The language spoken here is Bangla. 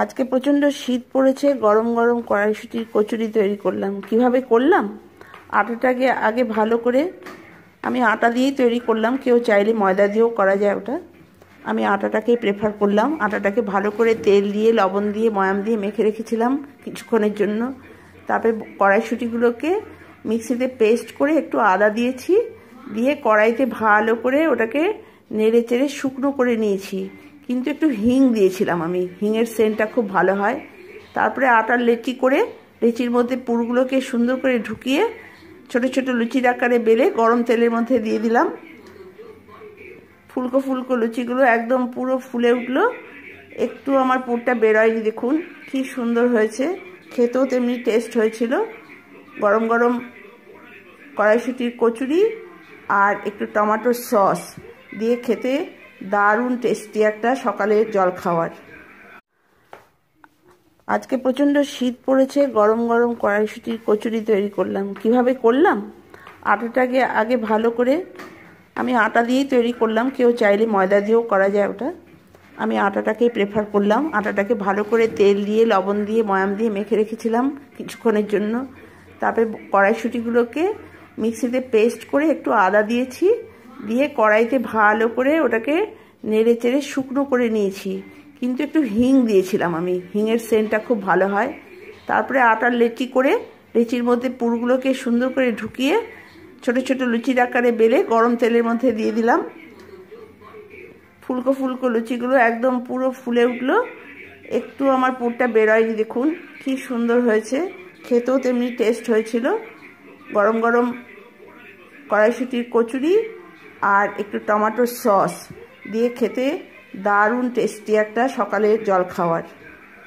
আজকে প্রচণ্ড শীত পড়েছে, গরম গরম কড়াইশুঁটির কচুরি তৈরি করলাম। কিভাবে করলাম? আটাটাকে আগে ভালো করে, আমি আটা দিয়েই তৈরি করলাম, কেউ চাইলে ময়দা দিয়েও করা যায় ওটা। আমি আটাটাকেই প্রেফার করলাম। আটাটাকে ভালো করে তেল দিয়ে, লবণ দিয়ে, ময়াম দিয়ে মেখে রেখেছিলাম কিছুক্ষণের জন্য। তারপরে কড়াইশুঁটিগুলোকে মিক্সিতে পেস্ট করে একটু আদা দিয়েছি, দিয়ে কড়াইতে ভালো করে ওটাকে নেড়ে চেড়ে শুকনো করে নিয়েছি। কিন্তু একটু হিং দিয়েছিলাম আমি, হিংয়ের সেন্টটা খুব ভালো হয়। তারপরে আটার লেচি করে, লেচির মধ্যে পুরগুলোকে সুন্দর করে ঢুকিয়ে ছোট ছোট লুচির আকারে বেলে গরম তেলের মধ্যে দিয়ে দিলাম। ফুলকো ফুলকো লুচিগুলো একদম পুরো ফুলে উঠলো। একটু আমার পুরটা বেরোয়নি, দেখুন কি সুন্দর হয়েছে, খেতেও তেমনি টেস্ট হয়েছিল। গরম গরম কড়াইশুঁটির কচুরি আর একটু টমেটোর সস দিয়ে খেতে দারুণ টেস্টি একটা সকালের জলখাবার। আজকে প্রচণ্ড শীত পড়েছে, গরম গরম কড়াইশুঁটির কচুরি তৈরি করলাম। কিভাবে করলাম? আটাটাকে আগে ভালো করে, আমি আটা দিয়েই তৈরি করলাম, কেউ চাইলে ময়দা দিয়েও করা যায় ওটা। আমি আটাটাকেই প্রেফার করলাম। আটাটাকে ভালো করে তেল দিয়ে, লবণ দিয়ে, ময়াম দিয়ে মেখে রেখেছিলাম কিছুক্ষণের জন্য। তারপরে কড়াইশুঁটিগুলোকে মিক্সিতে পেস্ট করে একটু আদা দিয়েছি, দিয়ে কড়াইতে ভালো করে ওটাকে নেড়ে চেড়ে শুকনো করে নিয়েছি। কিন্তু একটু হিং দিয়েছিলাম আমি, হিংয়ের সেন্টটা খুব ভালো হয়। তারপরে আটার লেচি করে, লেচির মধ্যে পুরগুলোকে সুন্দর করে ঢুকিয়ে ছোট ছোট লুচির আকারে বেলে গরম তেলের মধ্যে দিয়ে দিলাম। ফুলকো ফুলকো লুচিগুলো একদম পুরো ফুলে উঠলো। একটু আমার পুরটা বেরোয়নি, দেখুন কি সুন্দর হয়েছে, খেতেও তেমনি টেস্ট হয়েছিল। গরম গরম কড়াইশুঁটির কচুরি আর একটু টমেটোর সস দিয়ে খেতে দারুণ টেস্টি একটা সকালের জলখাবার।